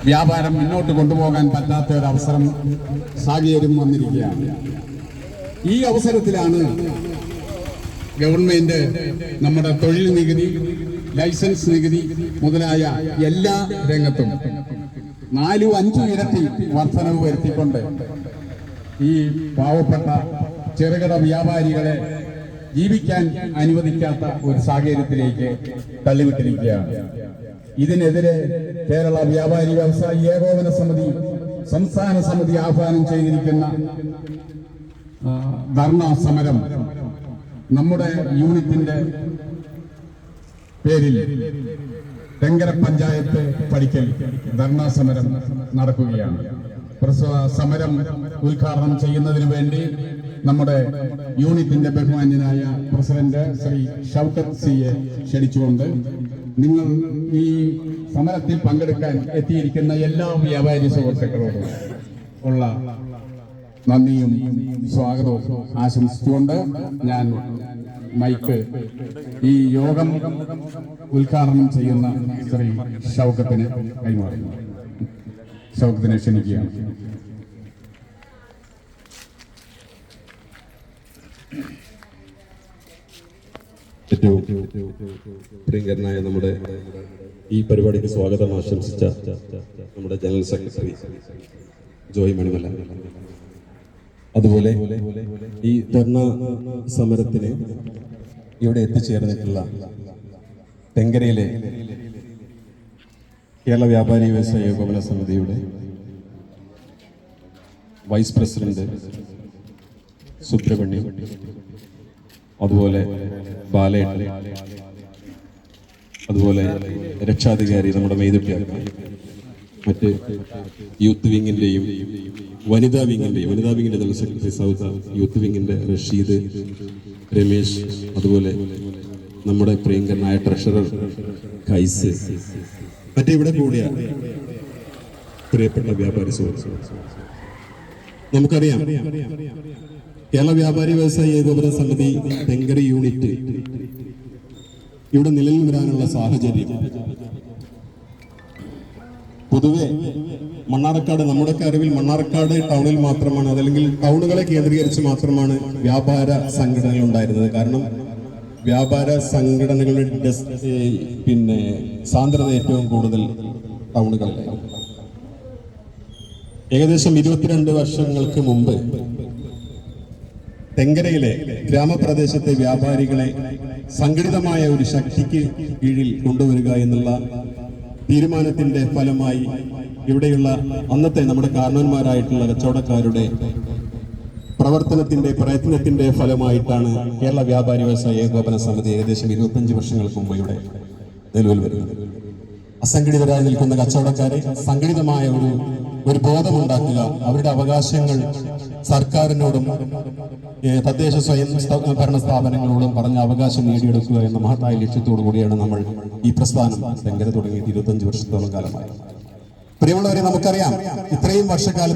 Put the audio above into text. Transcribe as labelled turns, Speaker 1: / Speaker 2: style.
Speaker 1: വ്യാപാരം മുന്നോട്ട് കൊണ്ടുപോകാൻ പറ്റാത്ത ഒരു അവസരം സാഹചര്യം വന്നിരിക്കുകയാണ്. ഈ അവസരത്തിലാണ് ഗവൺമെന്റ് നമ്മുടെ തൊഴിൽ നികുതി, ലൈസൻസ് നികുതി മുതലായ എല്ലാ രംഗത്തും 4-5 ഇരട്ടി വർധനവ് വരുത്തിക്കൊണ്ട് ഈ പാവപ്പെട്ട ചെറുകിട വ്യാപാരികളെ ജീവിക്കാൻ അനുവദിക്കാത്ത ഒരു സാഹചര്യത്തിലേക്ക് തള്ളിവിട്ടിരിക്കുകയാണ്. ഇതിനെതിരെ കേരള വ്യാപാരി വ്യവസായി ഏകോപന സമിതി സംസ്ഥാന സമിതി ആഹ്വാനം ചെയ്തിരിക്കുന്ന ധർണാ സമരം നമ്മുടെ യൂണിറ്റിന്റെ പേരിൽ തെങ്കര പഞ്ചായത്ത് പടിക്കൽ ധർണാ സമരം നടക്കുകയാണ്. സമരം ഉദ്ഘാടനം ചെയ്യുന്നതിന് വേണ്ടി നമ്മുടെ യൂണിറ്റിന്റെ ബഹുമാന്യനായ പ്രസിഡന്റ് ശ്രീ ഷൗക്കത്ത് സിയെ ക്ഷണിച്ചുകൊണ്ട് നിങ്ങൾ ഈ സമരത്തിൽ പങ്കെടുക്കാൻ എത്തിയിരിക്കുന്ന എല്ലാ വ്യാപാരി സുഹൃത്തുക്കളോടും ഉള്ള നന്ദിയും സ്വാഗതവും ആശംസിച്ചുകൊണ്ട് ഞാൻ മൈക്ക് ഈ യോഗം ഉദ്ഘാടനം ചെയ്യുന്ന ശ്രീ ഷൗക്കത്തിന് കൈമാറുന്നു. ഷൗക്കത്തിനെ ക്ഷണിക്കുകയാണ്.
Speaker 2: ഏറ്റവും പ്രിയങ്കരനായ നമ്മുടെ ഈ പരിപാടിക്ക് സ്വാഗതം ആശംസിച്ച നമ്മുടെ ജനറൽ സെക്രട്ടറി ജോയ് മണിമല, അതുപോലെ ഈ ധർണ സമരത്തിന് ഇവിടെ എത്തിച്ചേർന്നിട്ടുള്ള തെങ്കരയിലെ കേരള വ്യാപാരി വ്യവസായ ഏകോപന സമിതിയുടെ വൈസ് പ്രസിഡന്റ് സുബ്രഹ്മണ്യം, അതുപോലെ ബാലേട്ടൻ, അതുപോലെ രക്ഷാധികാരി നമ്മുടെ മെയ്തുട്ടിയാക്ക, മറ്റ് യൂത്ത് വിങ്ങിന്റെയും വനിതാ വിങ്ങിന്റെ ജനറൽ സെക്രട്ടറി സൗദ, യൂത്ത് വിങ്ങിന്റെ റഷീദ്, രമേശ്, അതുപോലെ നമ്മുടെ പ്രിയങ്കരനായ ട്രഷറർ ഖൈസ്, മറ്റേ ഇവിടെ കൂടിയ പ്രിയപ്പെട്ട വ്യാപാരി സുഹൃത്തുക്കൾ, നമുക്കറിയാം കേരള വ്യാപാരി വ്യവസായി ഏകോപന സമിതി തെങ്കര യൂണിറ്റ് ഇവിടെ നിലനിൽ വരാനുള്ള സാഹചര്യം പൊതുവെ മണ്ണാർക്കാട്, നമ്മുടെ അറിവിൽ മണ്ണാർക്കാട് ടൗണിൽ മാത്രമാണ്, അതല്ലെങ്കിൽ ടൗണുകളെ കേന്ദ്രീകരിച്ച് മാത്രമാണ് വ്യാപാര സംഘടനകൾ ഉണ്ടായിരുന്നത്. കാരണം വ്യാപാര സംഘടനകളുടെ സാന്ദ്രത ഏറ്റവും കൂടുതൽ ടൗണുകളിലായിരുന്നു. ഏകദേശം 22 വർഷങ്ങൾക്ക് മുമ്പ് തെങ്കരയിലെ ഗ്രാമപ്രദേശത്തെ വ്യാപാരികളെ സംഘടിതമായ ഒരു ശക്തിക്ക് കീഴിൽ കൊണ്ടുവരിക എന്നുള്ള തീരുമാനത്തിന്റെ ഫലമായി ഇവിടെയുള്ള അന്നത്തെ നമ്മുടെ കാരണവന്മാരായിട്ടുള്ള കച്ചവടക്കാരുടെ പ്രയത്നത്തിന്റെ ഫലമായിട്ടാണ് കേരള വ്യാപാരി വ്യവസായ ഏകോപന സമിതി ഏകദേശം 25 വർഷങ്ങൾക്ക് മുമ്പ് ഇവിടെ നിലവിൽ വരുന്നത്. അസംഘടിതരായി നിൽക്കുന്ന കച്ചവടക്കാരെ സംഘടിതമായ ഒരു ബോധമുണ്ടാക്കുക, അവരുടെ അവകാശങ്ങൾ സർക്കാരിനോടും തദ്ദേശ സ്വയം ഭരണ സ്ഥാപനങ്ങളോടും പറഞ്ഞ അവകാശം നേടിയെടുക്കുക എന്ന മഹത്തായ ലക്ഷ്യത്തോടു കൂടിയാണ് നമ്മൾ ഈ പ്രസ്ഥാനം തെങ്കര തുടങ്ങിയിട്ട് 25 വർഷത്തോളം കാലമായി. പ്രിയമുള്ളവരെ, നമുക്കറിയാം ഇത്രയും വർഷക്കാലത്ത്